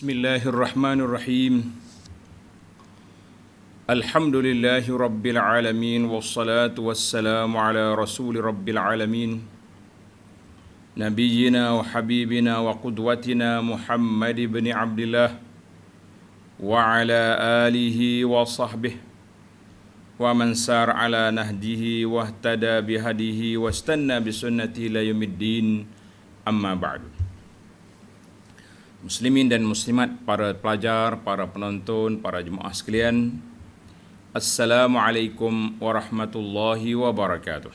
Bismillahirrahmanirrahim. Alhamdulillahi rabbil alamin wassalatu wassalamu ala rasuli rabbil alamin nabiyyina wa habibina wa qudwatina Muhammad ibn Abdullah wa ala alihi wa sahbihi wa man sar ala nahdihi wa ihtada bihadihi wa istanna bisunnatihi ila yaumiddin, amma ba'du. Muslimin dan muslimat, para pelajar, para penonton, para jemaah sekalian, Assalamualaikum warahmatullahi wabarakatuh.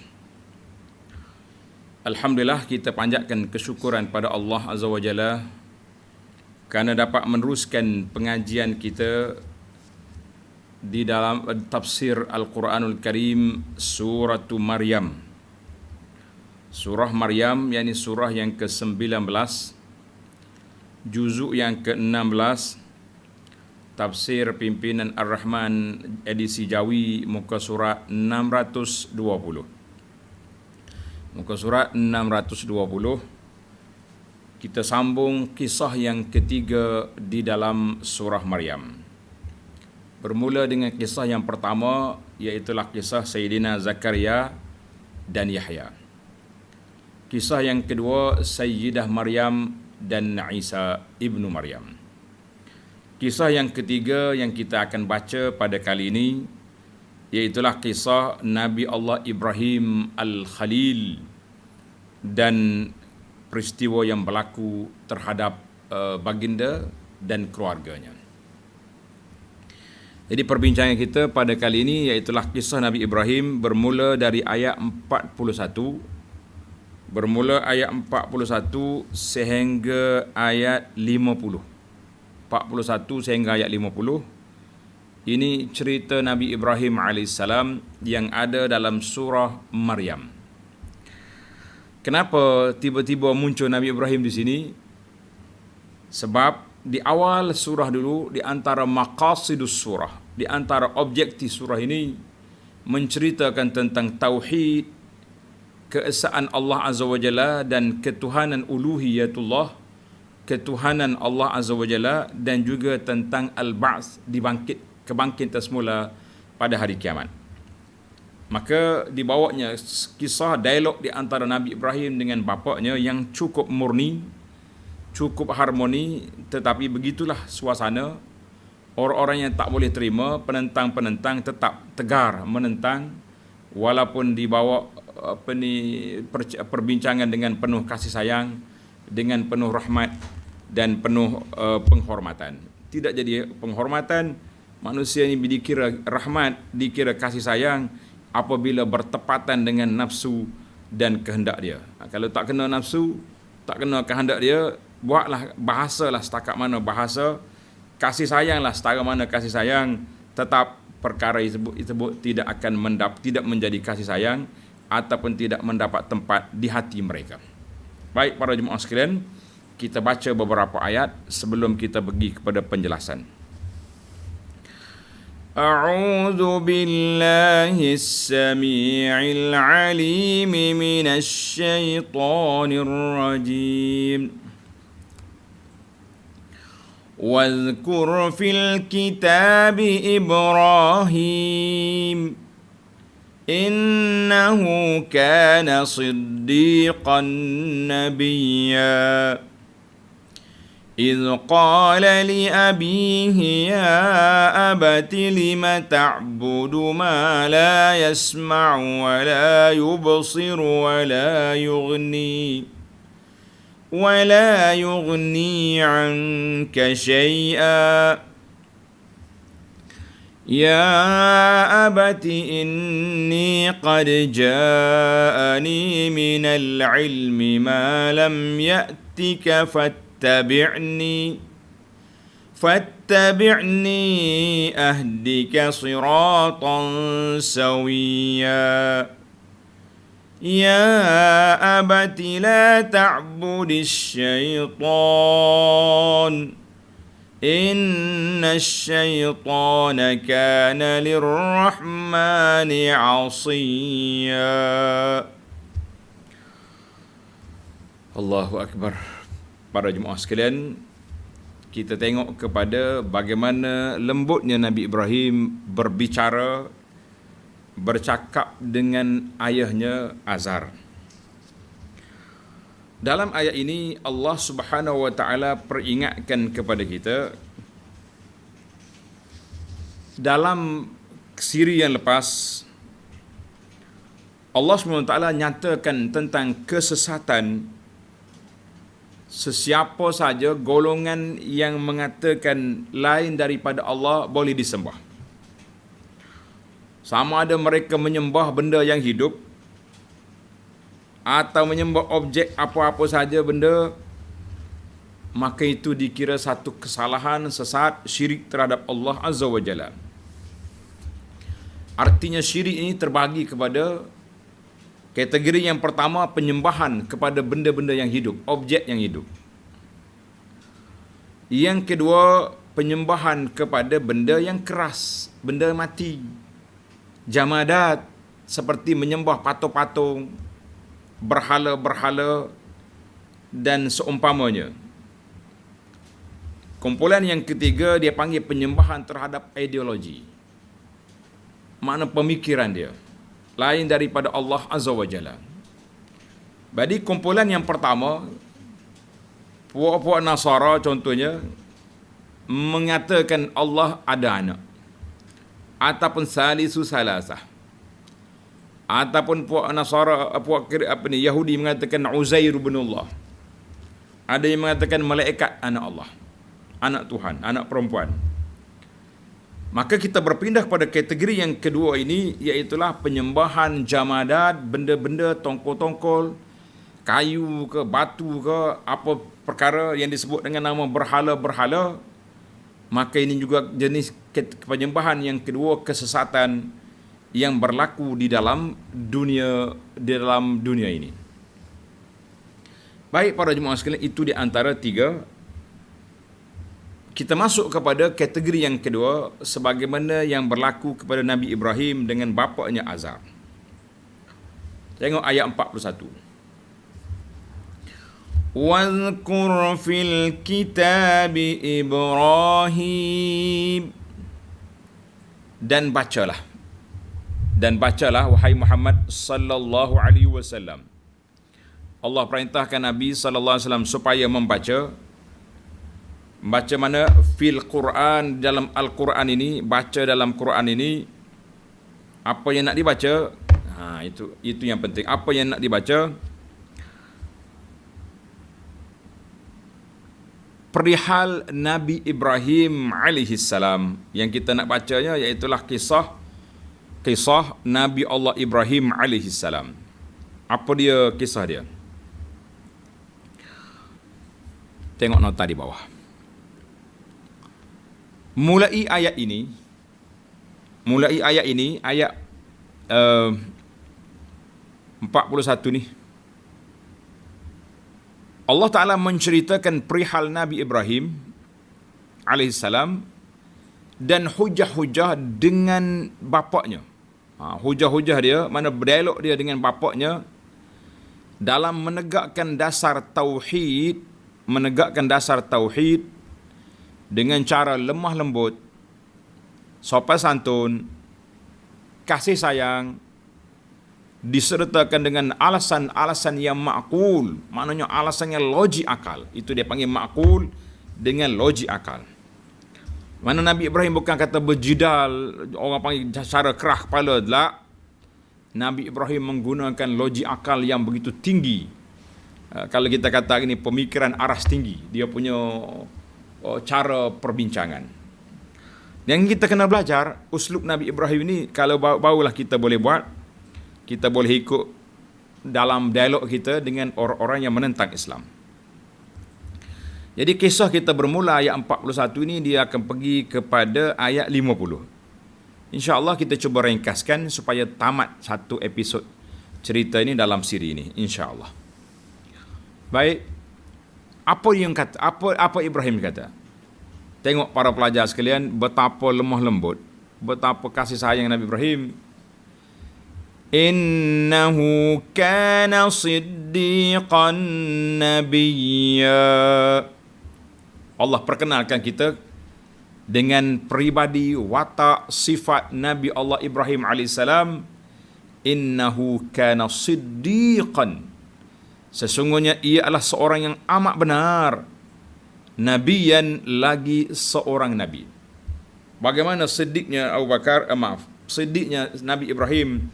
Alhamdulillah, kita panjatkan kesyukuran pada Allah Azza wa Jalla kerana dapat meneruskan pengajian kita di dalam tafsir Al-Quranul Karim Surah Maryam. Surah Maryam, yakni surah yang ke-19, juzuk yang ke-16, tafsir pimpinan Ar-Rahman edisi Jawi, muka surat 620. Muka surat 620. Kita sambung kisah yang ketiga di dalam surah Maryam. Bermula dengan kisah yang pertama, iaitulah kisah Sayyidina Zakaria dan Yahya. Kisah yang kedua, Sayyidah Maryam dan Isa ibnu Maryam. Kisah yang ketiga yang kita akan baca pada kali ini, iaitulah kisah Nabi Allah Ibrahim Al-Khalil dan peristiwa yang berlaku terhadap baginda dan keluarganya. Jadi perbincangan kita pada kali ini iaitulah kisah Nabi Ibrahim, bermula dari ayat 41. Bermula ayat 41 sehingga ayat 50. 41 sehingga ayat 50. Ini cerita Nabi Ibrahim AS yang ada dalam surah Maryam. Kenapa tiba-tiba muncul Nabi Ibrahim di sini? Sebab di awal surah dulu, di antara maqasidus surah, di antara objektif surah ini menceritakan tentang tauhid, keesaan Allah Azza wa Jalla dan ketuhanan uluhiyatullah, ketuhanan Allah Azza wa Jalla, dan juga tentang al-ba'ts, kebangkitan semula pada hari kiamat. Maka dibawanya kisah dialog di antara Nabi Ibrahim dengan bapaknya yang cukup murni, cukup harmoni, tetapi begitulah suasana. Orang-orang yang tak boleh terima, penentang-penentang tetap tegar menentang, walaupun dibawa perbincangan dengan penuh kasih sayang, dengan penuh rahmat dan penuh penghormatan. Tidak jadi penghormatan, manusia ini dikira rahmat, dikira kasih sayang apabila bertepatan dengan nafsu dan kehendak dia. Kalau tak kena nafsu, tak kena kehendak dia, buatlah bahasalah setakat mana bahasa, kasih sayanglah setara mana kasih sayang, tetap perkara tersebut tidak akan tidak menjadi kasih sayang ataupun tidak mendapat tempat di hati mereka. Baik para jemaah sekalian, kita baca beberapa ayat sebelum kita pergi kepada penjelasan. A'udzu billahi as-sami'il 'alim minasy syaithanir rajim. Wadhkur fil kitabi Ibrahim innahu kana siddiqan nabiyya idh qala li abihi ya abati lima ta'budu ma la yasma'u wa la yubsiru wa la yughni anka shay'a. Ya abati inni qad ja'ani minal ilmi ma lam ya'tika fattabi'ni ahdika siratan sawiyya. Ya abati la ta'budis syaitan inna syaitana kana lirrahmani 'asiyya. Allahu Akbar. Para jemaah sekalian, kita tengok kepada bagaimana lembutnya Nabi Ibrahim bercakap dengan ayahnya Azar. Dalam ayat ini Allah Subhanahu wa taala peringatkan kepada kita, dalam siri yang lepas Allah SWT nyatakan tentang kesesatan sesiapa saja golongan yang mengatakan lain daripada Allah boleh disembah. Sama ada mereka menyembah benda yang hidup atau menyembah objek apa-apa saja benda, maka itu dikira satu kesalahan, sesat, syirik terhadap Allah Azza wa Jalla. Artinya syirik ini terbagi kepada kategori yang pertama, penyembahan kepada benda-benda yang hidup, objek yang hidup. Yang kedua, penyembahan kepada benda yang keras, benda mati. Jamadat, seperti menyembah patung-patung, berhala-berhala dan seumpamanya. Kumpulan yang ketiga dia panggil penyembahan terhadap ideologi. Makna pemikiran dia lain daripada Allah Azza wa Jalla. Jadi kumpulan yang pertama, puak-puak Nasara contohnya, mengatakan Allah ada anak, ataupun salisu salasah, ataupun puak Nasara, Yahudi mengatakan Uzair bin Allah. Ada yang mengatakan malaikat anak Allah, anak Tuhan, anak perempuan. Maka kita berpindah kepada kategori yang kedua ini, iaitulah penyembahan jamadat, benda-benda tongkol-tongkol, kayu ke, batu ke, apa perkara yang disebut dengan nama berhala-berhala. Maka ini juga jenis penyembahan yang kedua, kesesatan yang berlaku di dalam dunia ini. Baik para jemaah sekalian, itu di antara tiga. Kita masuk kepada kategori yang kedua, sebagaimana yang berlaku kepada Nabi Ibrahim dengan bapaknya Azar. Tengok ayat 41. Wadhkur fil kitabi Ibrahim. Dan bacalah, wahai Muhammad sallallahu alaihi wasallam. Allah perintahkan Nabi sallallahu alaihi wasallam supaya membaca. Baca mana? Fil Quran, dalam Al-Quran ini, baca dalam Quran ini. Apa yang nak dibaca? Itu yang penting. Apa yang nak dibaca? Perihal Nabi Ibrahim alaihi salam. Yang kita nak bacanya iaitulah kisah Nabi Allah Ibrahim alaihi salam. Apa dia kisah dia? Tengok nota di bawah. Mulai ayat ini, ayat 41 ni, Allah Ta'ala menceritakan perihal Nabi Ibrahim alaihissalam dan hujah-hujah dengan bapaknya. Hujah-hujah dia, mana berdialog dia dengan bapaknya dalam menegakkan dasar tauhid, dengan cara lemah lembut, sopan santun, kasih sayang, disertakan dengan alasan-alasan yang ma'qul, maknanya alasan yang logik akal. Itu dia panggil ma'qul, dengan logik akal. Mana Nabi Ibrahim bukan kata berjidal, orang panggil cara kerah kepala, tak. Nabi Ibrahim menggunakan logik akal yang begitu tinggi. Kalau kita kata ini pemikiran aras tinggi, dia punya cara perbincangan. Yang kita kena belajar, uslub Nabi Ibrahim ini, kalau barulah kita boleh buat, kita boleh ikut dalam dialog kita dengan orang-orang yang menentang Islam. Jadi kisah kita bermula ayat 41 ini, dia akan pergi kepada ayat 50. InsyaAllah kita cuba ringkaskan supaya tamat satu episod cerita ini dalam siri ini, insyaAllah. Baik. Apa Ibrahim kata? Tengok para pelajar sekalian, betapa lemah lembut, betapa kasih sayang Nabi Ibrahim. Innahu kana siddiqan nabiyya. Allah perkenalkan kita dengan peribadi, watak, sifat Nabi Allah Ibrahim alaihissalam. Innahu kana siddiqan. Sesungguhnya ia adalah seorang yang amat benar. Nabiyan, lagi seorang nabi. Bagaimana siddiqnya Abu Bakar, siddiqnya Nabi Ibrahim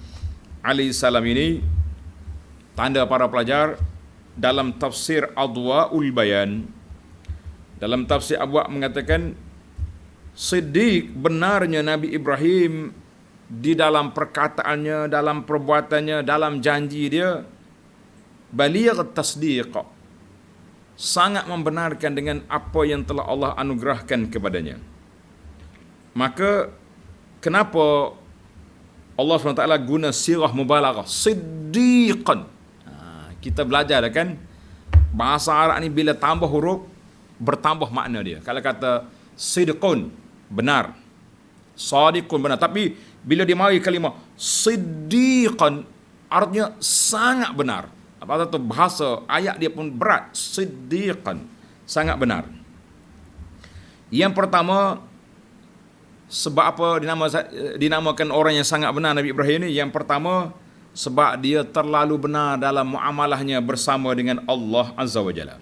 alaihissalam ini, tanda para pelajar dalam tafsir Adwaul Bayan. Dalam tafsir Adwa mengatakan, siddiq, benarnya Nabi Ibrahim di dalam perkataannya, dalam perbuatannya, dalam janji dia, baligh tasdiq, sangat membenarkan dengan apa yang telah Allah anugerahkan kepadanya. Maka kenapa Allah SWT guna sirah mubalaghah, siddiqan? Kita belajar kan, bahasa Arab ni bila tambah huruf, bertambah makna dia. Kalau kata sidqun, benar. Sadiqun, benar. Tapi bila dia mari kalimah siddiqan, artinya sangat benar. Apa tu bahasa ayat dia pun berat. Siddiqan, sangat benar. Yang pertama, sebab apa dinamakan orang yang sangat benar Nabi Ibrahim ni? Yang pertama, sebab dia terlalu benar dalam muamalahnya bersama dengan Allah Azza wa Jalla.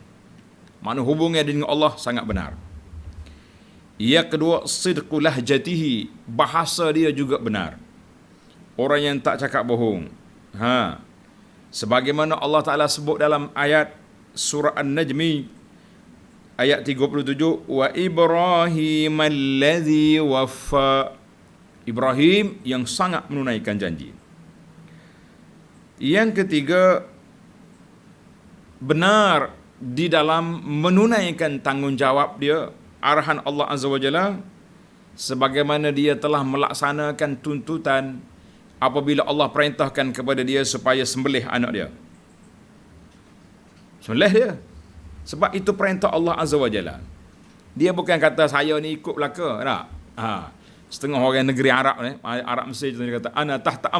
Mana hubungnya dengan Allah sangat benar. Yang kedua, sidqu lahjatihi, bahasa dia juga benar. Orang yang tak cakap bohong. Sebagaimana Allah Ta'ala sebut dalam ayat surah An-Najmi ayat 37, wa Ibrahim alladhi waffa, Ibrahim yang sangat menunaikan janji. Yang ketiga, benar di dalam menunaikan tanggungjawab dia, arahan Allah Azza wa Jalla, sebagaimana dia telah melaksanakan tuntutan apabila Allah perintahkan kepada dia supaya sembelih anak dia. Sembelih dia. Sebab itu perintah Allah Azza wa Jalla. Dia bukan kata saya ni ikut belaka, tak? Setengah orang negeri Arab ni, Arab Mesir contohnya kata ana tahta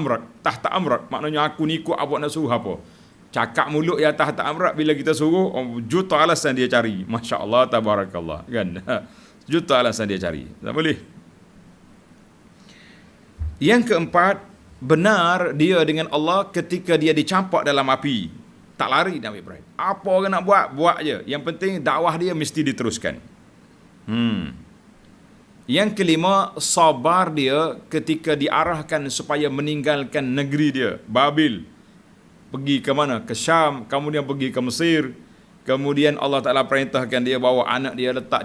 amrat, maknanya aku ni ikut apa nak suruh apa. Cakap mulut ya tahta amrat, bila kita suruh juta alasan dia cari. Masya-Allah, tabarakallah, kan? Juta alasan dia cari. Tak boleh. Yang keempat, benar dia dengan Allah ketika dia dicampak dalam api. Tak lari Nabi Ibrahim. Apa orang nak buat, buat je. Yang penting dakwah dia mesti diteruskan. Yang kelima, sabar dia ketika diarahkan supaya meninggalkan negeri dia, Babil. Pergi ke mana? Ke Syam, kemudian pergi ke Mesir. Kemudian Allah Ta'ala perintahkan dia bawa anak dia letak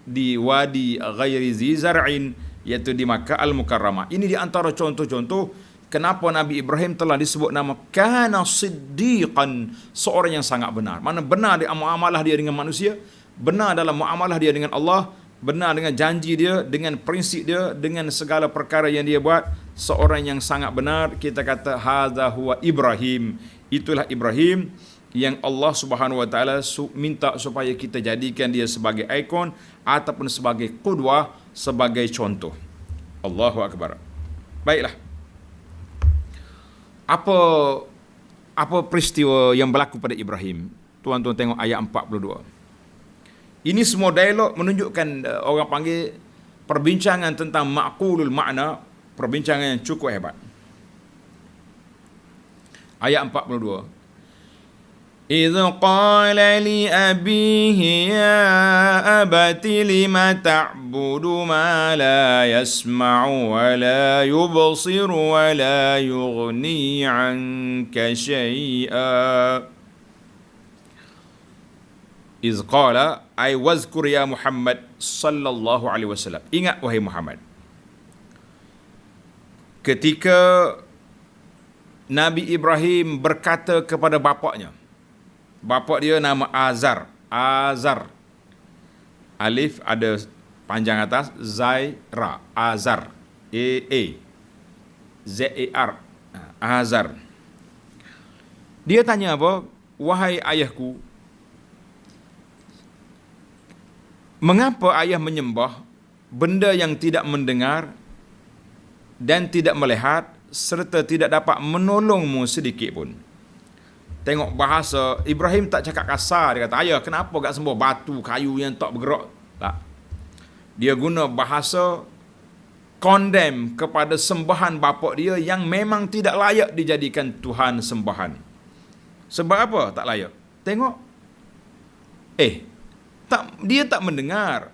di Wadi Ghairi Zi Zar'in, iaitu di Makkah Al-Mukarramah. Ini di antara contoh-contoh kenapa Nabi Ibrahim telah disebut nama kana siddiqan, seorang yang sangat benar. Mana benar dalam muamalah dia dengan manusia, benar dalam muamalah dia dengan Allah, benar dengan janji dia, dengan prinsip dia, dengan segala perkara yang dia buat. Seorang yang sangat benar, kita kata hadza huwa Ibrahim. Itulah Ibrahim yang Allah Subhanahu wa taala minta supaya kita jadikan dia sebagai ikon ataupun sebagai qudwah, sebagai contoh. Allahu akbar. Baiklah. Apa peristiwa yang berlaku pada Ibrahim? Tuan-tuan tengok ayat 42. Ini semua dialog menunjukkan orang panggil perbincangan tentang ma'qulul makna, perbincangan yang cukup hebat. Ayat 42. إِذْ قَالَ لِأَبِيهِ يَا أَبَتِ لِمَ تَعْبُدُ مَا لَا يَسْمَعُ وَلَا يُبْصِرُ وَلَا يُغْنِي عَنْكَ شَيْئًا. إِذْ قَالَ أي وَاذْكُرْ يَا Muhammad sallallahu alaihi wasallam. Ingat wahai Muhammad, ketika Nabi Ibrahim berkata kepada bapaknya, bapa dia nama Azar. Alif ada panjang atas, Zai Ra. Azar. Z-A-R. Azar. Dia tanya apa? Wahai ayahku, mengapa ayah menyembah benda yang tidak mendengar dan tidak melihat serta tidak dapat menolongmu sedikit pun? Tengok bahasa Ibrahim, tak cakap kasar. Dia kata, ayah kenapa tak sembah batu, kayu yang tak bergerak, Tak. Dia guna bahasa condemn kepada sembahan bapa dia yang memang tidak layak dijadikan Tuhan sembahan. Sebab apa tak layak? Tengok. Dia tak mendengar.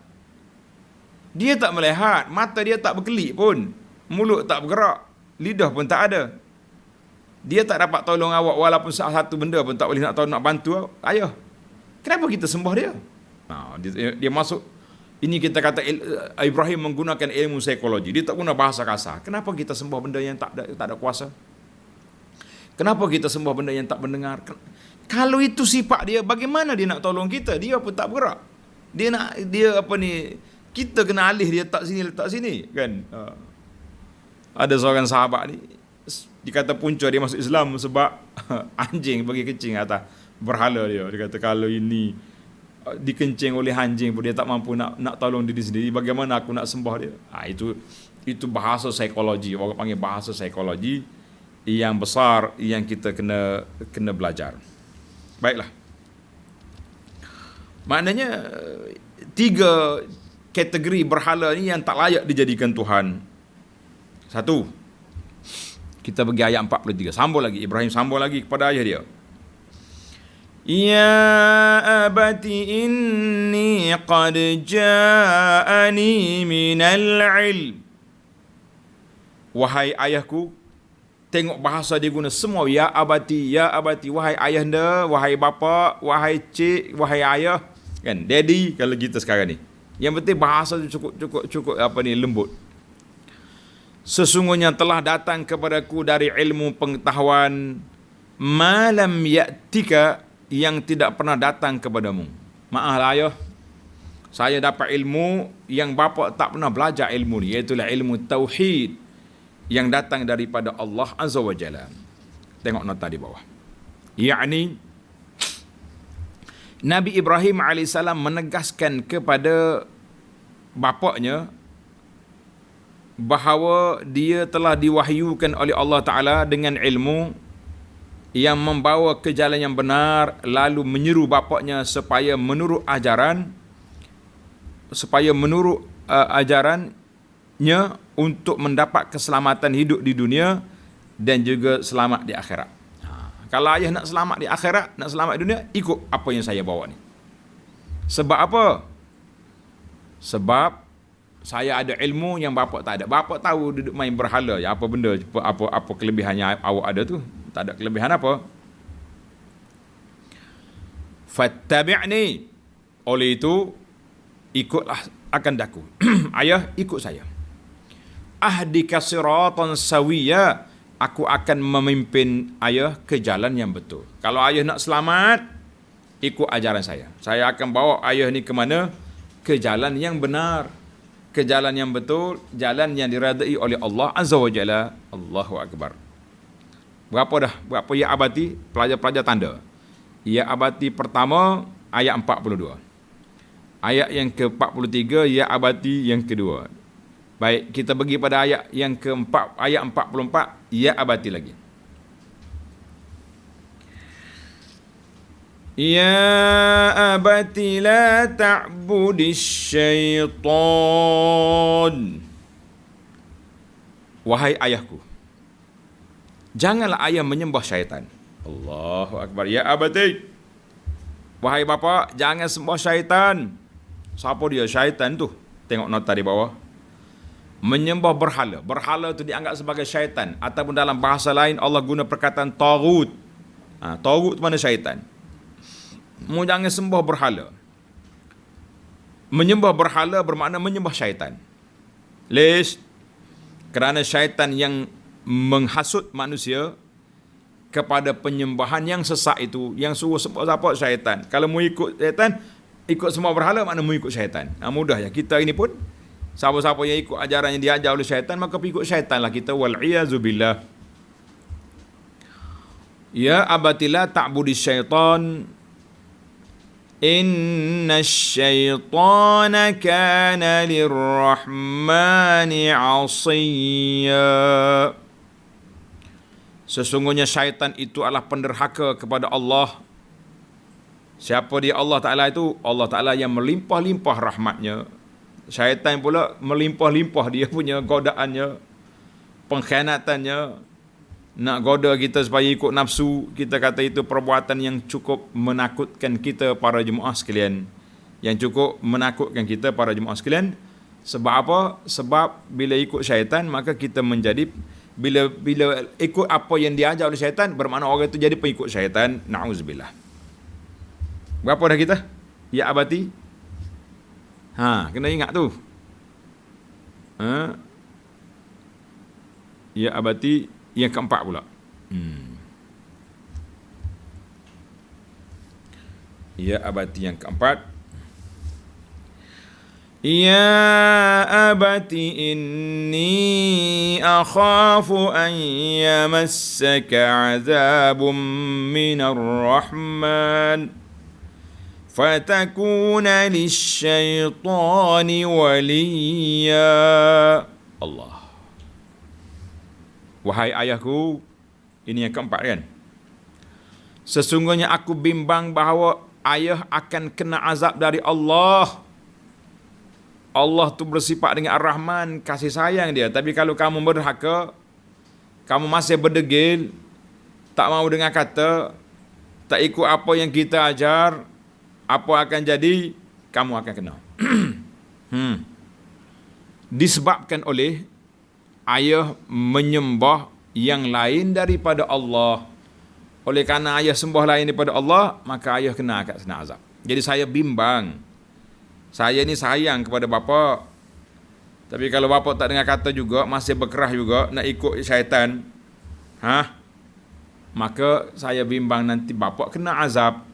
Dia tak melihat, mata dia tak berkelip pun, mulut tak bergerak, lidah pun tak ada. Dia tak dapat tolong awak walaupun satu benda pun tak boleh nak tolong, nak bantu ayah. Kenapa kita sembah dia? Dia masuk, ini kita kata Ibrahim menggunakan ilmu psikologi. Dia tak guna bahasa kasar. Kenapa kita sembah benda yang tak ada kuasa? Kenapa kita sembah benda yang tak mendengar? Kalau itu sifat dia, bagaimana dia nak tolong kita? Dia pun tak bergerak. Kita kena alih dia letak sini kan. Ada seorang sahabat ni dikata punca dia masuk Islam sebab anjing bagi kencing atas berhala dia. Dia kata kalau ini dikencing oleh anjing pun dia tak mampu nak tolong diri sendiri, bagaimana aku nak sembah dia? Itu bahasa psikologi, orang panggil bahasa psikologi yang besar yang kita kena belajar. Baiklah. Maknanya 3 kategori berhala ni yang tak layak dijadikan Tuhan. 1. Kita pergi ayat 43. Sambung lagi. Ibrahim sambung lagi kepada ayah dia. Ya abati inni qad ja'ani minal ilm. Wahai ayahku, tengok bahasa dia guna semua. Ya abati, wahai ayahanda, wahai bapa, wahai cik, wahai ayah. Kan, daddy kalau kita sekarang ni. Yang penting bahasa tu cukup lembut. Sesungguhnya telah datang kepadaku dari ilmu pengetahuan malam ya'tika, yang tidak pernah datang kepadamu. Maaflah ayah, saya dapat ilmu yang bapa tak pernah belajar ilmu ni, iaitu ilmu tauhid yang datang daripada Allah Azza wa Jalla. Tengok nota di bawah. Yakni Nabi Ibrahim AS menegaskan kepada bapaknya bahawa dia telah diwahyukan oleh Allah Ta'ala dengan ilmu yang membawa ke jalan yang benar, lalu menyeru bapaknya supaya menurut ajarannya untuk mendapat keselamatan hidup di dunia dan juga selamat di akhirat. Kalau ayah nak selamat di akhirat, nak selamat di dunia, ikut apa yang saya bawa ni. Sebab apa? Sebab saya ada ilmu yang bapak tak ada. Bapak tahu duduk main berhala, ya, apa benda, apa kelebihannya awak ada tu? Tak ada kelebihan apa. Fattabi'ni. Oleh itu, ikutlah akan daku. Ayah, ikut saya. Ahdika siratan sawiyya. Aku akan memimpin ayah ke jalan yang betul. Kalau ayah nak selamat, ikut ajaran saya. Saya akan bawa ayah ni ke mana? Ke jalan yang benar, ke jalan yang betul, jalan yang diredai oleh Allah Azza wa Jalla. Allahu Akbar. Berapa ya abati? Pelajar-pelajar tanda. Ya abati pertama ayat 42. Ayat yang ke-43 ya abati yang kedua. Baik, kita pergi pada ayat yang keempat, ayat 44, ya abati lagi. Ya abati la ta'budis syaitan. Wahai ayahku, janganlah ayah menyembah syaitan. Allahu Akbar. Ya abati, wahai bapa, jangan sembah syaitan. Siapa dia syaitan tu? Tengok nota di bawah. Menyembah berhala. Berhala itu dianggap sebagai syaitan. Ataupun dalam bahasa lain Allah guna perkataan taghut. Taghut itu mana syaitan. Mu jangan sembah berhala. Menyembah berhala bermakna menyembah syaitan. Lish? Kerana syaitan yang menghasut manusia kepada penyembahan yang sesak itu, yang suruh sembah syaitan. Kalau mu ikut syaitan, ikut semua berhala, makna mu ikut syaitan. Mudah ya. Kita ini pun, siapa-siapa yang ikut ajaran yang diajar oleh syaitan, maka ikut syaitan lah kita. Wal'iyazubillah. Ya abatila ta'budi syaitan. Inna syaitana kana lirrahmani asiyya. Sesungguhnya syaitan itu adalah penderhaka kepada Allah. Siapa dia Allah Ta'ala itu? Allah Ta'ala yang melimpah-limpah rahmatnya. Syaitan pula melimpah-limpah dia punya godaannya, pengkhianatannya, nak goda kita supaya ikut nafsu. Kita kata itu perbuatan yang cukup menakutkan kita para jemaah sekalian. Yang cukup menakutkan kita para jemaah sekalian. Sebab apa? Sebab bila ikut syaitan, maka kita menjadi, bila ikut apa yang diajar oleh syaitan, bermakna orang itu jadi pengikut syaitan. Na'udzubillah. Berapa dah kita? Ya abati? Kena ingat tu. Ya abati yang keempat pula. Ya abati yang keempat. Ya abati inni akhafu an yamassaka azabun minar rahman fatakuna lisyaitani waliya. Allah. Wahai ayahku, ini yang keempat kan? Sesungguhnya aku bimbang bahawa ayah akan kena azab dari Allah. Allah tu bersifat dengan Ar-Rahman, kasih sayang dia. Tapi kalau kamu berhaka, kamu masih berdegil, tak mau dengar kata, tak ikut apa yang kita ajar, apa akan jadi? Kamu akan kena. Disebabkan oleh ayah menyembah yang lain daripada Allah. Oleh kerana ayah sembah lain daripada Allah, maka ayah kena azab. Jadi saya bimbang. Saya ni sayang kepada bapa. Tapi kalau bapa tak dengar kata juga, masih berkerah juga nak ikut syaitan, maka saya bimbang nanti bapa kena azab.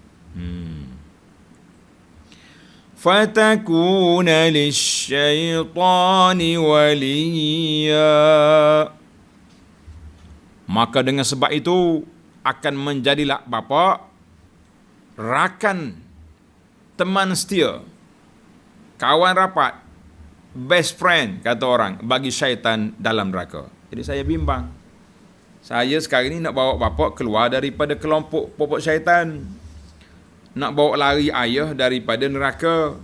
Fatakuna lisyaitani waliya. Maka dengan sebab itu akan menjadilah bapa rakan, teman setia, kawan rapat, best friend kata orang bagi syaitan dalam neraka. Jadi saya bimbang. Saya sekarang ni nak bawa bapa keluar daripada kelompok popok syaitan. Nak bawa lari ayah daripada neraka.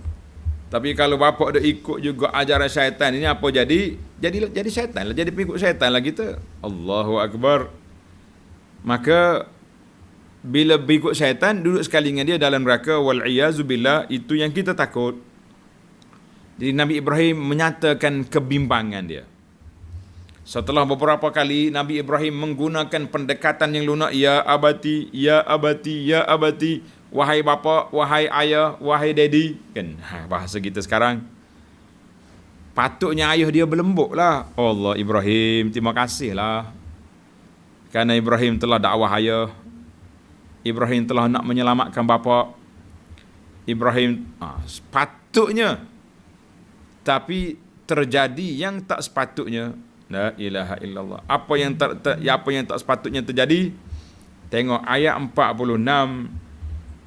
Tapi kalau bapa dah ikut juga ajaran syaitan ini, apa jadi? Jadi syaitan lah, jadi pengikut syaitan lah kita. Allahu Akbar. Maka bila berikut syaitan, duduk sekali dengan dia dalam neraka, wal'iyazubillah, itu yang kita takut. Jadi Nabi Ibrahim menyatakan kebimbangan dia. Setelah beberapa kali Nabi Ibrahim menggunakan pendekatan yang lunak, ya abati, ya abati, ya abati, wahai bapa, wahai ayah, wahai daddy, kan bahasa kita sekarang. Patutnya ayah dia berlembut lah. Allah, Ibrahim, terima kasih lah, kerana Ibrahim telah dakwah ayah. Ibrahim telah nak menyelamatkan bapa. Ibrahim sepatutnya. Tapi terjadi yang tak sepatutnya. La ilaha illallah. Apa yang tak sepatutnya terjadi? Tengok ayat 46.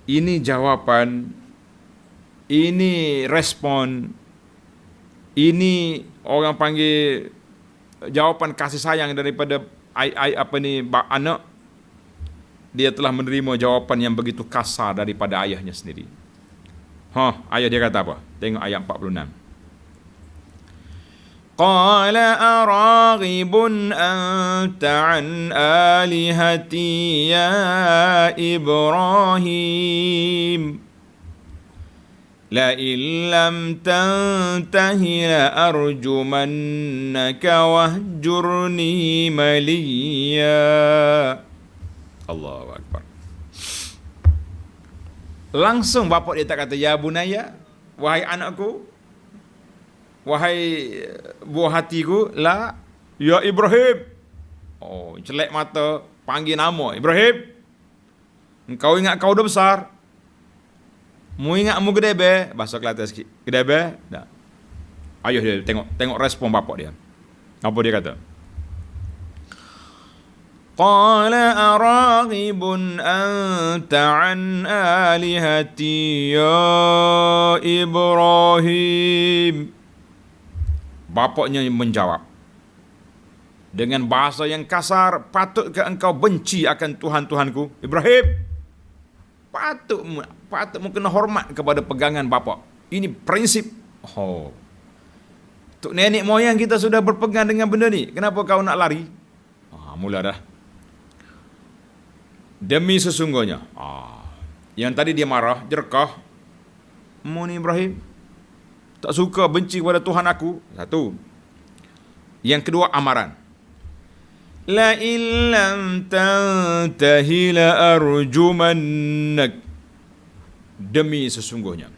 Ini jawapan, ini respon, ini orang panggil jawapan kasih sayang daripada anak. Dia telah menerima jawapan yang begitu kasar daripada ayahnya sendiri. Ayah dia kata apa? Tengok ayat 46. Qala araghibun anta an alihati ya Ibrahim la illam tantahi la arjumannaka wahjurni maliya. Allahu Akbar. Langsung bapa dia tak kata ya bunaya, wahai anakku, wahai buah hatiku, la, ya Ibrahim. Celek mata, panggil nama Ibrahim. Engkau ingat kau dah besar. Mu ingat mu gedebe, bahasa Kelantan sikit. Gedebe? Tak. Ayuh dia tengok respon bapak dia. Apa dia kata? Qala araghibun anta an alihati ya Ibrahim. Bapaknya menjawab dengan bahasa yang kasar, patutkah engkau benci akan Tuhan-Tuhanku? Ibrahim, patut kena hormat kepada pegangan bapa. Ini prinsip. Oh. Tok nenek moyang kita sudah berpegang dengan benda ni. Kenapa kau nak lari? Mula dah. Demi sesungguhnya. Yang tadi dia marah, jerkah. Ni Ibrahim tak suka, benci kepada Tuhan aku. Satu. Yang kedua, amaran. La illam tantahi la arjumannak. Demi sesungguhnya,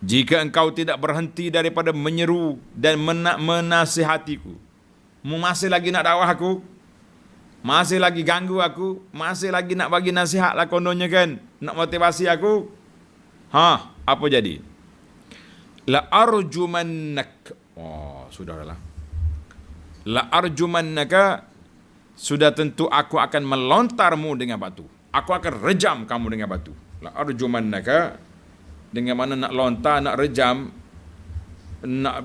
jika engkau tidak berhenti daripada menyeru dan menasihatiku, masih lagi nak dakwah aku, masih lagi ganggu aku, masih lagi nak bagi nasihat lah kononnya kan, nak motivasi aku, apa jadi? La arjumannak. Sudahlah. La arjumannaka, sudah tentu aku akan melontarmu dengan batu. Aku akan rejam kamu dengan batu. La arjumannaka, dengan mana nak lontar, nak rejam, nak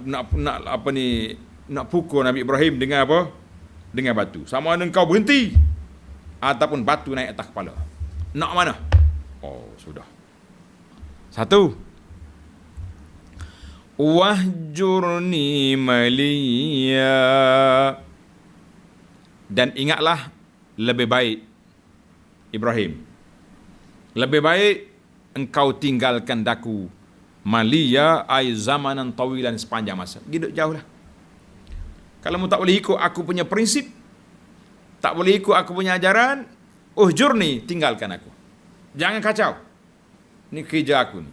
pukul Nabi Ibrahim dengan apa? Dengan batu. Sama ada engkau berhenti ataupun batu naik atas kepala. Nak mana? Sudah. Satu. Wahjurni maliya. Dan ingatlah, lebih baik Ibrahim, lebih baik engkau tinggalkan daku maliya, ay zamanan tawilan, sepanjang masa. Hidup jauh lah. Kalau mu tak boleh ikut aku punya prinsip, tak boleh ikut aku punya ajaran, uhjurni, tinggalkan aku. Jangan kacau. Ni kerja aku ni.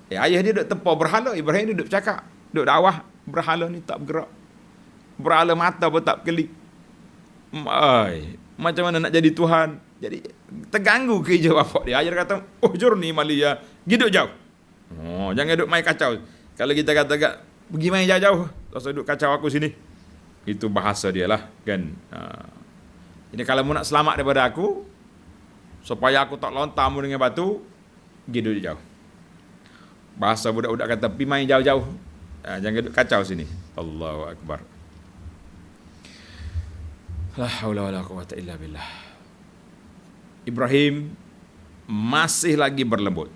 Ayah dia duduk tempur berhala, Ibrahim dia duduk cakap, duduk dakwah, berhala ni tak bergerak. Berhala mata pun tak berkelip. Macam mana nak jadi Tuhan? Jadi terganggu kerja bapak dia. Ayah kata, uhjurni maliya, hidup jauh. Jangan duduk main kacau. Kalau kita kata pergi main jauh-jauh, tak usah duduk kacau aku sini. Itu bahasa dia lah kan. Jadi kalau mu nak selamat daripada aku, supaya aku tak lontarmu dengan batu, hidup jauh. Bahasa budak-budak kata, pergi main jauh-jauh. Jangan duduk kacau sini. Allahu Akbar. La haula wala quwwata illa billah. Ibrahim masih lagi berlembut.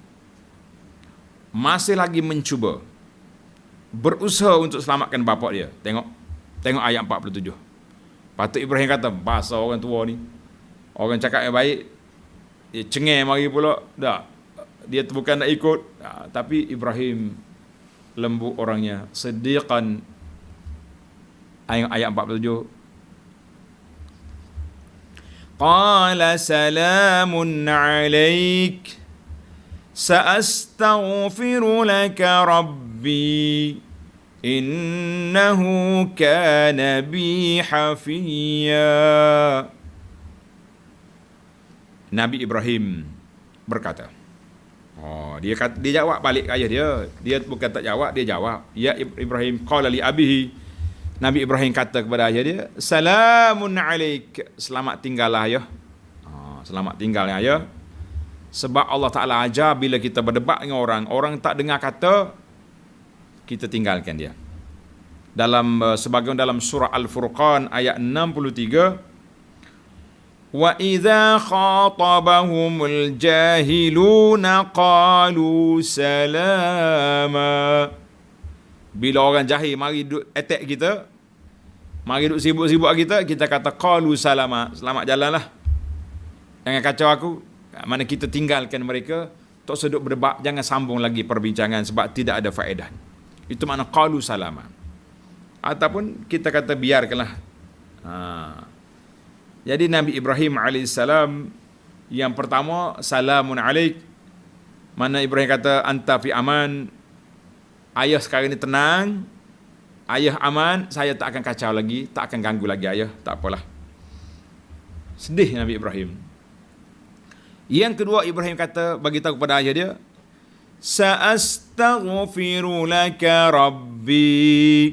Masih lagi mencuba. Berusaha untuk selamatkan bapa dia. Tengok ayat 47. Patut Ibrahim kata, bahasa orang tua ni, orang cakap yang baik, dia cengeng mari pula. Tak. Dia bukan nak ikut, tapi Ibrahim lembut orangnya, sediqan. Ayat 47. Qala salamun alaik, sa'astaghfiru laka rabbi, innahu kana bi hafiyya. Nabi Ibrahim berkata, dia jawab balik ayah dia. Dia bukan tak jawab, dia jawab. Ya Ibrahim, qala li abihi. Nabi Ibrahim kata kepada ayah dia, salamun alaik, selamat tinggallah ayah. Selamat tinggal ya ayah. Sebab Allah Ta'ala ajar, bila kita berdebat dengan orang tak dengar kata, kita tinggalkan dia. Sebagian dalam surah Al-Furqan ayat 63, wa idza khatabahumul jahiluna qalu salama. Bila orang jahil mari duk attack kita, mari duk sibuk-sibuk kita kata qalu salama, selamat jalanlah, jangan kacau aku. Mana kita tinggalkan mereka, tak seduk berdebat, jangan sambung lagi perbincangan sebab tidak ada faedah. Itu makna qalu salama. Ataupun kita kata biarkanlah. Jadi Nabi Ibrahim AS, yang pertama, salamun alaik. Mana Ibrahim kata, anta fi aman. Ayah sekarang ni tenang. Ayah aman, saya tak akan kacau lagi, tak akan ganggu lagi ayah, tak apalah. Sedih Nabi Ibrahim. Yang kedua, Ibrahim kata, bagi tahu kepada ayah dia, sa'astaghfiru laka rabbi,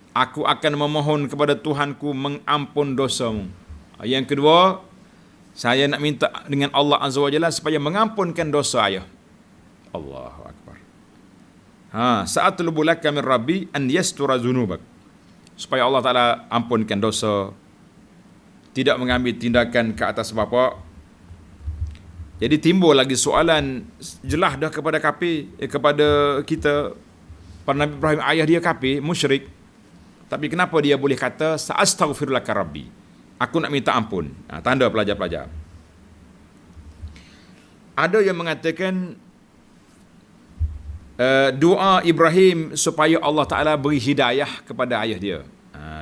aku akan memohon kepada Tuhanku mengampun dosamu. Yang kedua, saya nak minta dengan Allah Azza wa Jalla supaya mengampunkan dosa ayah. Allahu Akbar. Sa'atlubu laka min rabbi an yastura dzunubak, supaya Allah Ta'ala ampunkan dosa, tidak mengambil tindakan ke atas bapa. Jadi timbul lagi soalan jelas dah kepada kafir, kepada kita, pada Nabi Ibrahim ayah dia kafir, musyrik. Tapi kenapa dia boleh kata sa'astaghfirulaka rabbi? Aku nak minta ampun. Tanda pelajar-pelajar. Ada yang mengatakan doa Ibrahim supaya Allah Ta'ala beri hidayah kepada ayah dia.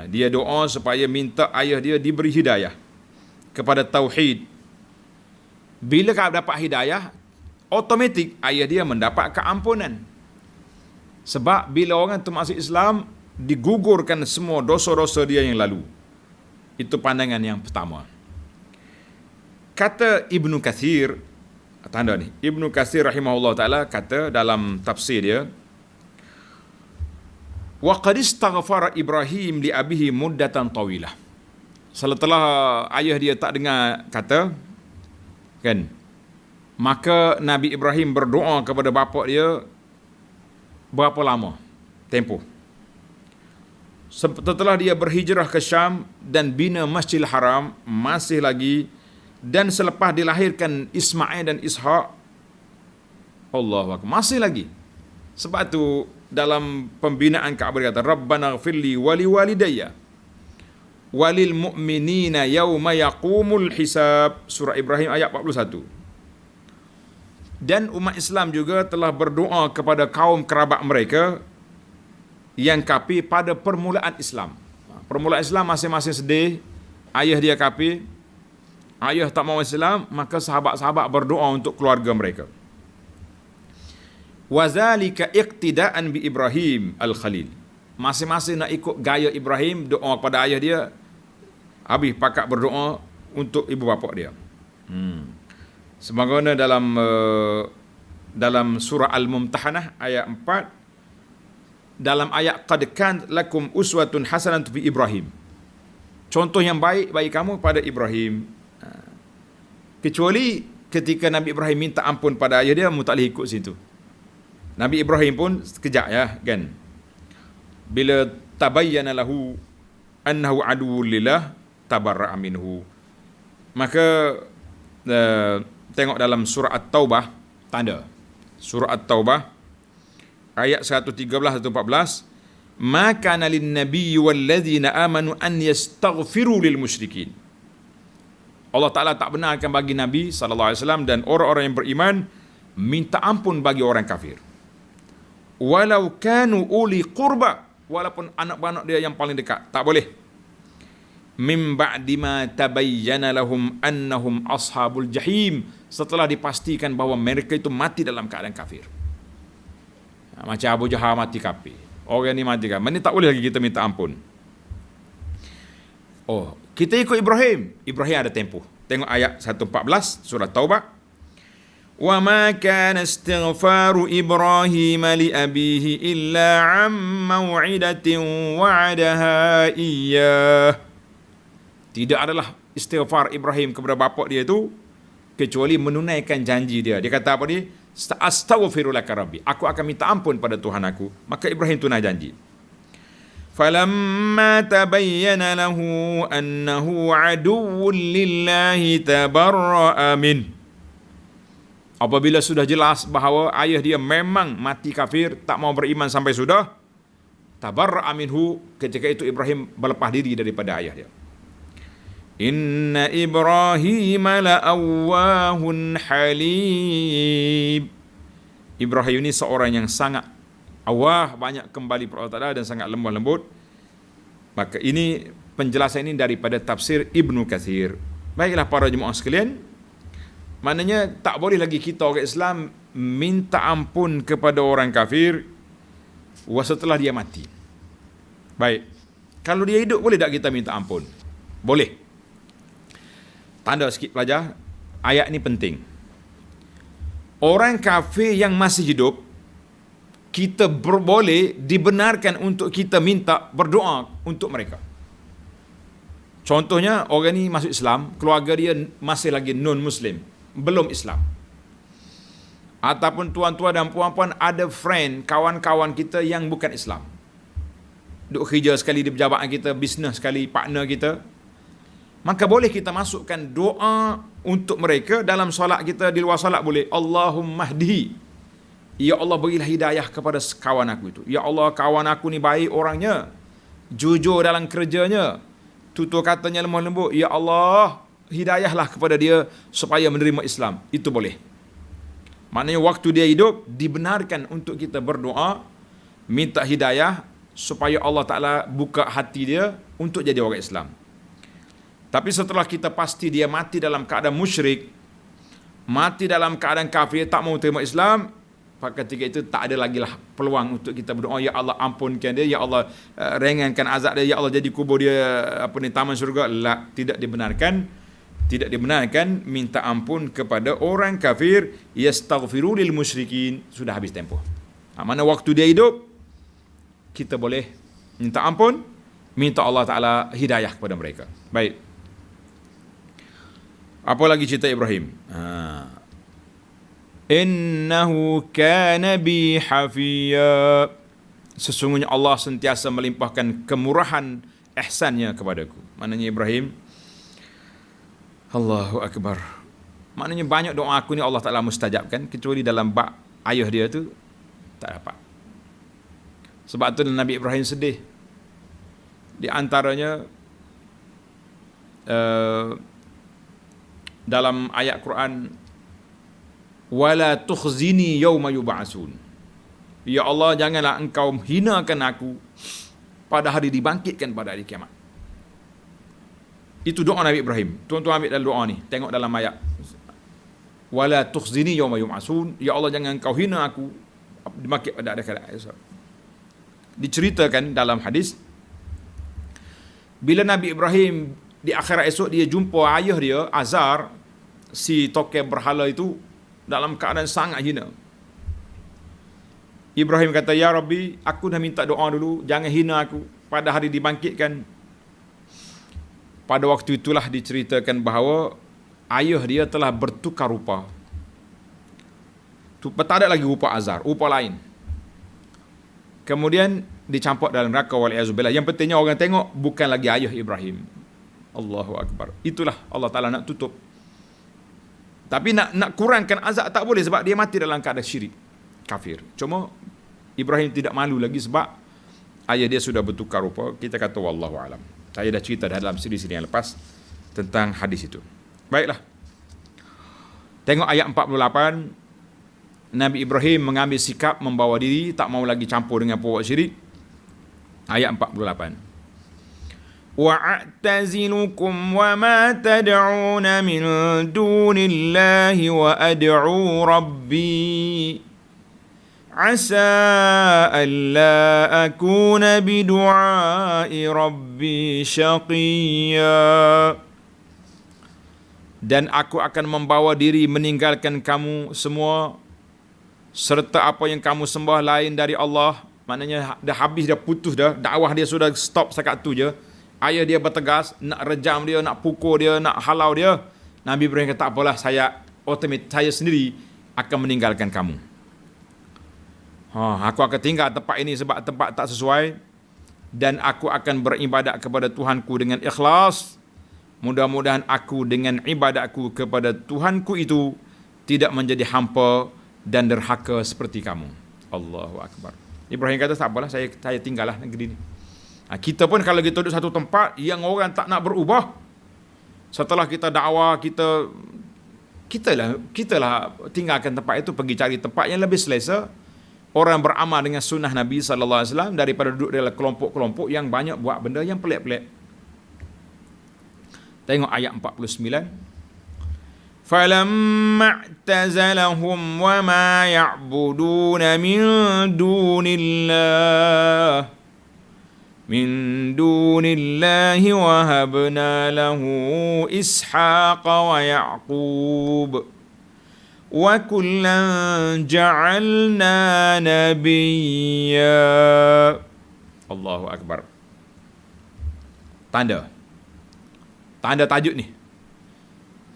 Dia doa supaya minta ayah dia diberi hidayah kepada tauhid. Bila dapat hidayah, automatik ayah dia mendapat keampunan. Sebab bila orang tu masuk Islam, digugurkan semua dosa-dosa dia yang lalu. Itu pandangan yang pertama. Kata Ibnu Katsir, tanda ni, Ibnu Katsir rahimahullah ta'ala kata dalam tafsir dia, wa qad istaghfara Ibrahim li abihi muddatan tawilah. Setelah ayah dia tak dengar kata, kan, maka Nabi Ibrahim berdoa kepada bapa dia berapa lama tempoh. Setelah dia berhijrah ke Syam dan bina Masjidil Haram, masih lagi, dan selepas dilahirkan Ismail dan Ishaq, Allahu Akbar, masih lagi. Sebab tu dalam pembinaan Kaabah dia kata, Rabbana ghfirli wali walidayya walil mu'minina yawma yaqumul hisab. Surah Ibrahim ayat 41. Dan umat Islam juga telah berdoa kepada kaum kerabat mereka yang kafir pada permulaan Islam. Permulaan Islam masing-masing sedih, ayah dia kafir, ayah tak mahu Islam, maka sahabat-sahabat berdoa untuk keluarga mereka. Wazalika iqtidaan bi Ibrahim al-Khalil. Masing-masing nak ikut gaya Ibrahim, doa kepada ayah dia, habis pakat berdoa untuk ibu bapa dia. Sebagaimana dalam surah Al-Mumtahanah ayat 4, dalam ayat qad kan lakum uswatun hasanatun fi Ibrahim. Contoh yang baik bagi kamu pada Ibrahim. Kecuali ketika Nabi Ibrahim minta ampun pada ayah dia, mu tak boleh ikut situ. Nabi Ibrahim pun sekejap ya, kan. Bila tabayyana lahu annahu aduwwul lillah tabarra'a minhu. Maka tengok dalam surah At-Taubah, tanda. Surah At-Taubah ayat 113-114, ma kana lin nabiyyi wal ladzina amanu an yastaghfiru lil musyrikin. Allah Taala tak benarkan bagi Nabi sallallahu alaihi wasallam dan orang-orang yang beriman minta ampun bagi orang kafir. Walau kanu uli qurba, walaupun anak-anak dia yang paling dekat, tak boleh. Mim ba'di ma tabayyana lahum annahum ashabul jahim, setelah dipastikan bahawa mereka itu mati dalam keadaan kafir. Macam Abu Jahal mati kafir, orang ni mati kafir, ini tak boleh lagi kita minta ampun. Oh, kita ikut Ibrahim. Ibrahim ada tempoh. Tengok ayat 114 surah Taubah. Wa ma kana istighfaru Ibrahim li abihi illa 'am maw'idatin wa'adaha iyyah. Tidak adalah istighfar Ibrahim kepada bapa dia itu kecuali menunaikan janji dia. Dia kata apa ni? Astaghfirulaka rabbi. Aku akan minta ampun pada Tuhan aku. Maka Ibrahim tunai janji. Falamma tabayyana lahu annahu aduwwun lillahi tabarra'a min. Apabila sudah jelas bahawa ayah dia memang mati kafir, tak mau beriman sampai sudah, tabarra'a minhu, ketika itu Ibrahim berlepas diri daripada ayah dia. Inna Ibrahim la'awwahun halim. Ibrahim ini seorang yang sangat awah, banyak kembali kepada Allah Ta'ala dan sangat lemah lembut. Maka ini penjelasan ini daripada tafsir Ibnu Katsir. Baiklah para jemaah sekalian, maknanya tak boleh lagi kita orang Islam minta ampun kepada orang kafir setelah dia mati. Baik, kalau dia hidup boleh tak kita minta ampun? Boleh. Tanda sikit pelajar, ayat ni penting. Orang kafir yang masih hidup, kita boleh dibenarkan untuk kita minta berdoa untuk mereka. Contohnya, orang ni masuk Islam, keluarga dia masih lagi non-Muslim, belum Islam. Ataupun tuan-tuan dan puan-puan ada friend, kawan-kawan kita yang bukan Islam. Duk kerja sekali di pejabat kita, bisnes sekali, partner kita. maka boleh kita masukkan doa untuk mereka dalam solat kita, di luar solat boleh. Allahumma hdihi, ya Allah berilah hidayah kepada kawan aku itu. Ya Allah, kawan aku ni baik orangnya, jujur dalam kerjanya, tutur katanya lemah lembut. Ya Allah, hidayahlah kepada dia supaya menerima Islam. Itu boleh. Maknanya waktu dia hidup dibenarkan untuk kita berdoa, minta hidayah supaya Allah Ta'ala buka hati dia untuk jadi orang Islam. Tapi setelah kita pasti dia mati dalam keadaan musyrik, mati dalam keadaan kafir, tak mau terima Islam, pada ketika itu tak ada lagi lah peluang untuk kita berdoa, ya Allah ampunkan dia, ya Allah ringankan azab dia, ya Allah jadi kubur dia taman syurga. La, tidak dibenarkan. Tidak dibenarkan minta ampun kepada orang kafir. Yastaghfiru lil musyrikin. Sudah habis tempoh. Mana waktu dia hidup, kita boleh minta ampun, minta Allah Ta'ala hidayah kepada mereka. Baik. Apa lagi cerita Ibrahim? Innahu kana bi hafiya. Sesungguhnya Allah sentiasa melimpahkan kemurahan ihsannya kepadaku. Maknanya Ibrahim, Allahu Akbar, maknanya banyak doa aku ni Allah Ta'ala mustajabkan, kecuali dalam bab ayah dia tu tak dapat. Sebab tu Nabi Ibrahim sedih. Di antaranya dalam ayat Quran, wala tukhzini yawma yub'atsun. Ya Allah, janganlah engkau hinakan aku pada hari dibangkitkan pada hari kiamat. Itu doa Nabi Ibrahim. Tuan-tuan ambil dalam doa ni, tengok dalam ayat, wala tukhzini yawma yub'atsun. Ya Allah, jangan engkau hina aku dibangkit pada hari kiamat. Diceritakan dalam hadis, bila Nabi Ibrahim di akhirat esok dia jumpa ayah dia Azar, si toke berhala itu, dalam keadaan sangat hina. Ibrahim kata, ya Rabbi, aku dah minta doa dulu, jangan hina aku pada hari dibangkitkan. Pada waktu itulah diceritakan bahawa ayah dia telah bertukar rupa. Tak ada lagi rupa Azar, rupa lain. Kemudian dicampak dalam neraka wali'azubillah. Yang pentingnya orang tengok bukan lagi ayah Ibrahim. Allahu Akbar. Itulah Allah Ta'ala nak tutup. Tapi nak kurangkan azab tak boleh, sebab dia mati dalam keadaan syirik, kafir. Cuma Ibrahim tidak malu lagi sebab ayah dia sudah bertukar rupa. Kita kata wallahu alam. Saya dah cerita dalam siri-siri yang lepas tentang hadis itu. Baiklah. Tengok ayat 48. Nabi Ibrahim mengambil sikap membawa diri, tak mau lagi campur dengan pokok syirik. Ayat 48. وَأَعْتَزِلُكُمْ وَمَا تَدْعُونَ مِن دُونِ اللَّهِ وَأَدْعُو رَبِّي عَسَىٰ أَلَّا أَكُونَ بِدُعَاءِ رَبِّي شَقِيًّا. Dan aku akan membawa diri meninggalkan kamu semua serta apa yang kamu sembah lain dari Allah. Maknanya dah habis, dah putus dah, dakwah dia sudah stop sekat tu je. Ayah dia bertegas, nak rejam dia, nak pukul dia, nak halau dia. Nabi Ibrahim kata, tak apalah, saya sendiri akan meninggalkan kamu. Aku akan tinggal tempat ini sebab tempat tak sesuai, dan aku akan beribadat kepada Tuhanku dengan ikhlas. Mudah-mudahan aku dengan ibadatku kepada Tuhanku itu tidak menjadi hampa dan derhaka seperti kamu. Allahu Akbar. Ibrahim kata, tak apalah, saya tinggallah negeri ini. Kita pun kalau kita duduk satu tempat yang orang tak nak berubah, setelah kita dakwah, kita lah tinggalkan tempat itu, pergi cari tempat yang lebih selesa, orang beramal dengan sunnah Nabi SAW, daripada duduk dalam kelompok-kelompok yang banyak buat benda yang pelik-pelik. Tengok ayat 49. فَلَمَّا اعْتَزَلَهُمْ وَمَا يَعْبُدُونَ مِن دُونِ اللَّهِ وَهَبْنَا لَهُ إِسْحَاقَ وَيَعْقُوبَ وَكُلًّا جَعَلْنَا نَبِيًّا. Allahu Akbar. Tanda tajuk ni.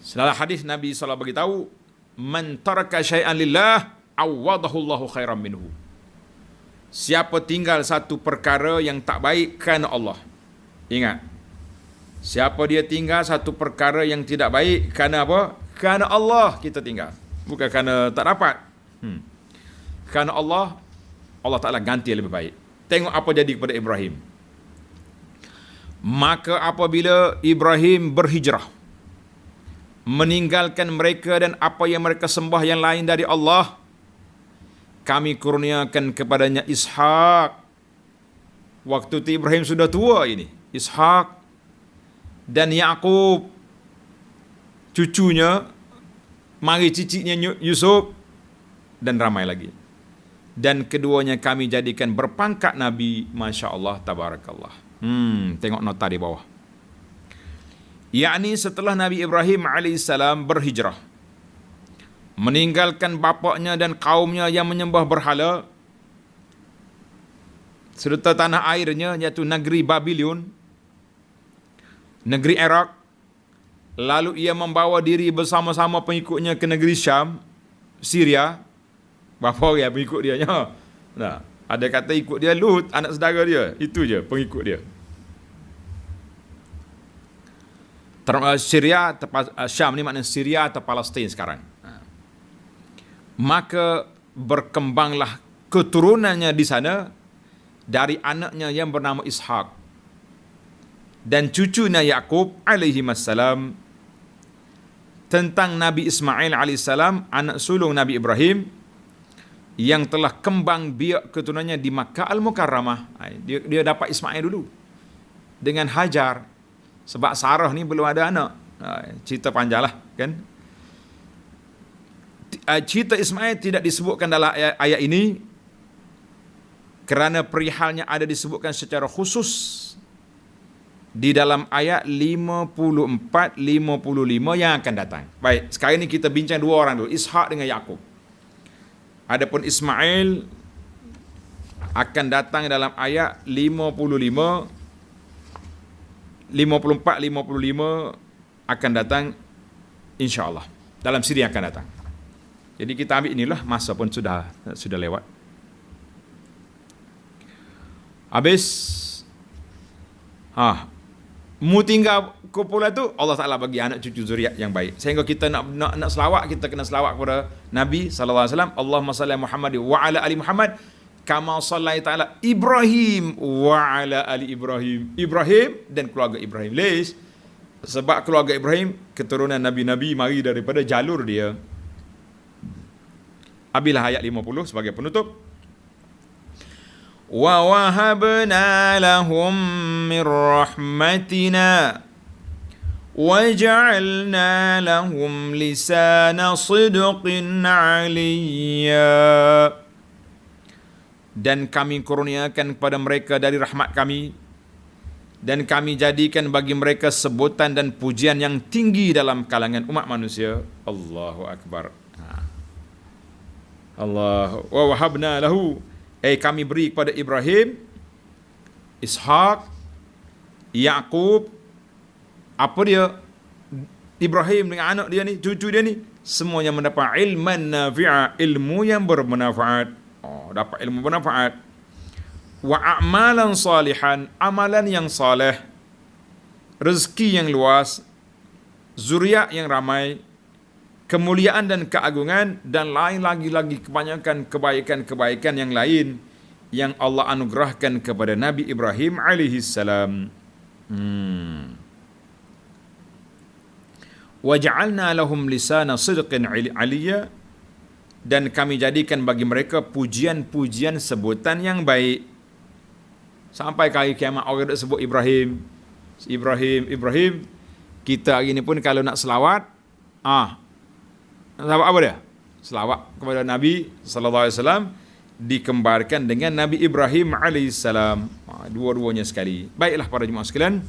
Dalam hadis Nabi SAW beritahu, man taraka syai'an lillah awadahu Allahu khairan minhu. Siapa tinggal satu perkara yang tak baik kerana Allah. Ingat, Siapa dia tinggal satu perkara yang tidak baik, kerana apa? Kerana Allah kita tinggal. Bukan kerana tak dapat. Kerana Allah Ta'ala ganti yang lebih baik. Tengok apa jadi kepada Ibrahim. Maka apabila Ibrahim berhijrah, meninggalkan mereka dan apa yang mereka sembah yang lain dari Allah, kami kurniakan kepadanya Ishak. Waktu itu Ibrahim sudah tua ini. Ishak dan Yaqub, cucunya, mari cicitnya Yusuf, dan ramai lagi. Dan keduanya kami jadikan berpangkat Nabi. Masya Allah, tabarakallah. Tengok nota di bawah. Yakni setelah Nabi Ibrahim AS berhijrah, meninggalkan bapaknya dan kaumnya yang menyembah berhala, serta tanah airnya, iaitu negeri Babylon, negeri Iraq. Lalu ia membawa diri bersama-sama pengikutnya ke negeri Syam, Syria. Berapa orang pengikut dia? Nah, ada kata ikut dia Lut, anak saudara dia. Itu je pengikut dia. Syria, Syam ni maknanya Syria atau Palestin sekarang. Maka berkembanglah keturunannya di sana dari anaknya yang bernama Ishak dan cucunya Yaqub alaihi wassalam, tentang Nabi Ismail alaihi salam, anak sulung Nabi Ibrahim, yang telah kembang biak keturunannya di Makkah Al-Mukarramah. Dia dapat Ismail dulu dengan Hajar, sebab Sarah ni belum ada anak. Cerita panjang lah kan. Cerita Ismail tidak disebutkan dalam ayat ini kerana perihalnya ada disebutkan secara khusus di dalam ayat 54-55 yang akan datang. Baik, sekarang ini kita bincang dua orang dulu, Ishak dengan Yaqub. Adapun Ismail akan datang dalam ayat 55, 54-55 akan datang insya-Allah dalam siri yang akan datang. Jadi kita ambil inilah, masa pun sudah lewat. Habis mu tinggal kumpulan tu, Allah Ta'ala bagi anak cucu zuriat yang baik. Sehingga kita nak selawat, kita kena selawat kepada Nabi sallallahu alaihi wasallam. Allahumma salli Muhammad wa ala ali Muhammad kama sallaita ala Ibrahim wa ala ali Ibrahim. Ibrahim dan keluarga Ibrahim. Lepas sebab keluarga Ibrahim keturunan nabi-nabi mari daripada jalur dia. Ambillah ayat 50 sebagai penutup. Wa wahabna lahum min rahmatina waja'alna lahum lisana sidqin 'aliyya. Dan kami kurniakan kepada mereka dari rahmat kami, dan kami jadikan bagi mereka sebutan dan pujian yang tinggi dalam kalangan umat manusia. Allahu Akbar. Allah wa wahabna lahu, kami beri kepada Ibrahim, Ishak, Yaqub, apa dia? Ibrahim dengan anak dia ni, cucu dia ni, semuanya mendapat ilman nafi'a, ilmu yang bermanfaat. Dapat ilmu bermanfaat. Wa a'malan salihan, amalan yang saleh, rezeki yang luas, zuriat yang ramai, kemuliaan dan keagungan, dan lain lagi kebanyakan kebaikan-kebaikan yang lain yang Allah anugerahkan kepada Nabi Ibrahim alaihi salam. Waja'alna lahum lisana sidqin 'aliyya, dan kami jadikan bagi mereka pujian-pujian sebutan yang baik. Sampai hari kiamat orang nak sebut Ibrahim. Kita hari ni pun kalau nak selawat, selawat apa dia? Selawat kepada Nabi sallallahu alaihi wasallam dikembarkan dengan Nabi Ibrahim alaihissalam. Dua-duanya sekali. Baiklah para jemaah sekalian,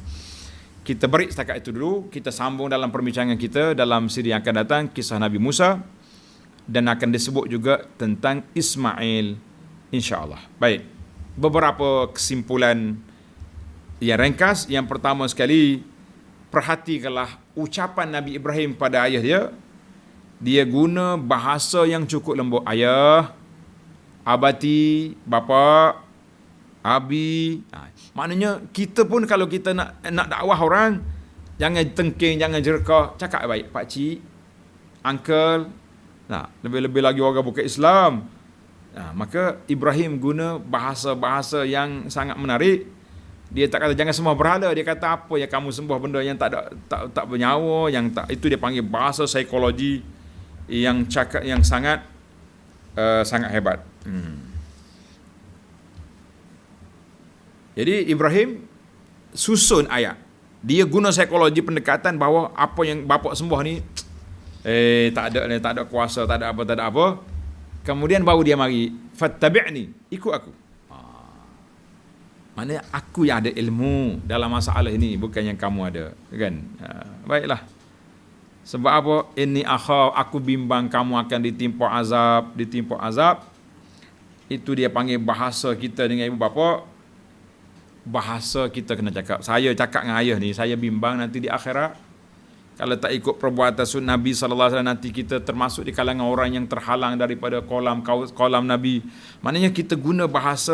kita break setakat itu dulu. Kita sambung dalam perbincangan kita dalam siri yang akan datang, kisah Nabi Musa, dan akan disebut juga tentang Ismail, insya-Allah. Baik. Beberapa kesimpulan yang ringkas. Yang pertama sekali, perhatikanlah ucapan Nabi Ibrahim pada ayah dia. Dia guna bahasa yang cukup lembut. Ayah, abati, bapa, abi. Maknanya kita pun kalau kita nak dakwah orang, Jangan tengking, jangan jerkah. Cakap baik, pak cik, uncle. Nah, lebih-lebih lagi orang bukan Islam. Nah, maka Ibrahim guna bahasa-bahasa yang sangat menarik. Dia tak kata jangan sembah berhala, dia kata apa yang kamu sembah benda yang tak bernyawa, yang tak, itu dia panggil bahasa psikologi yang cakap yang sangat sangat hebat. Jadi Ibrahim susun ayat. Dia guna psikologi pendekatan bahawa apa yang bapak sembah ni tak ada kuasa, tak ada apa. Kemudian baru dia mari, fattabi'ni, ikut aku. Maknanya aku yang ada ilmu dalam masalah ini, bukan yang kamu ada, kan? Baiklah. Sebab apa? Inni akhaf, aku bimbang kamu akan ditimpa azab. Itu dia panggil bahasa kita dengan ibu bapa. Bahasa kita kena cakap. Saya cakap dengan ayah ni, saya bimbang nanti di akhirat kalau tak ikut perbuatan sunnah Nabi sallallahu alaihi wasallam, nanti kita termasuk di kalangan orang yang terhalang daripada kolam Nabi. Maknanya kita guna bahasa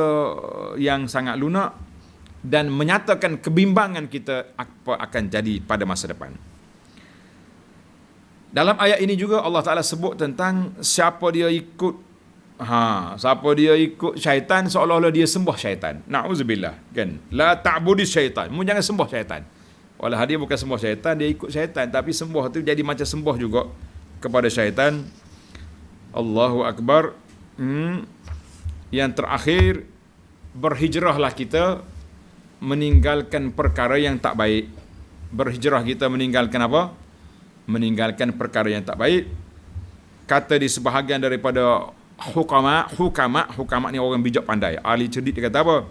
yang sangat lunak dan menyatakan kebimbangan kita apa akan jadi pada masa depan. Dalam ayat ini juga Allah Ta'ala sebut tentang siapa dia ikut syaitan, seolah-olah dia sembah syaitan. Na'udzubillah, kan? La ta'budi syaitan. Mu jangan sembah syaitan. Walau dia bukan sembah syaitan, dia ikut syaitan, tapi sembah tu jadi macam sembah juga kepada syaitan. Allahu Akbar. Yang terakhir, berhijrahlah kita meninggalkan perkara yang tak baik. Berhijrah kita meninggalkan apa? Meninggalkan perkara yang tak baik. Kata di sebahagian daripada hukama ni orang bijak pandai, ahli cerdik, dia kata apa?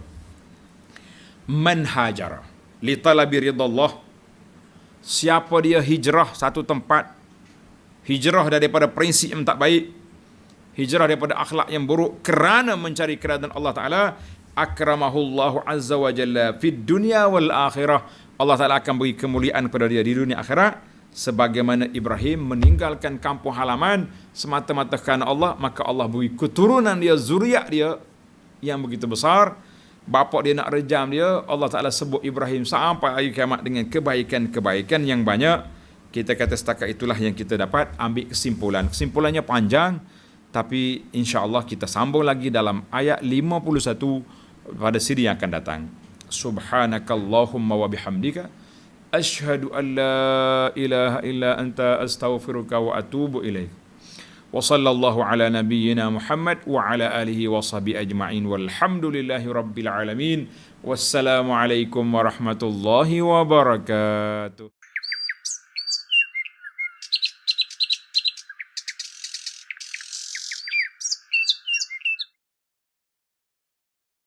Man hajara li talabi ridallah. Siapa dia hijrah satu tempat, hijrah daripada prinsip yang tak baik, hijrah daripada akhlak yang buruk kerana mencari keridaan Allah Ta'ala, akramahullahu azza wa jalla fid dunya wal akhirah. Allah Ta'ala akan beri kemuliaan kepada dia di dunia akhirat. Sebagaimana Ibrahim meninggalkan kampung halaman semata-mata kerana Allah, maka Allah beri keturunan dia, zuriat dia yang begitu besar. Bapak dia nak rejam dia, Allah Ta'ala sebut Ibrahim sampai hari kiamat dengan kebaikan-kebaikan yang banyak. Kita kata setakat itulah yang kita dapat ambil kesimpulan. Kesimpulannya panjang, tapi insya-Allah kita sambung lagi dalam ayat 51 pada siri yang akan datang. Subhanakallahumma wa bihamdika asyhadu an la ilaha illa anta astaghfiruka wa atubu ilaik. Wa sallallahu ala nabiyyina Muhammad wa ala alihi wa sahbihi ajma'in walhamdulillahi rabbil alamin. Wassalamu alaikum warahmatullahi wabarakatuh.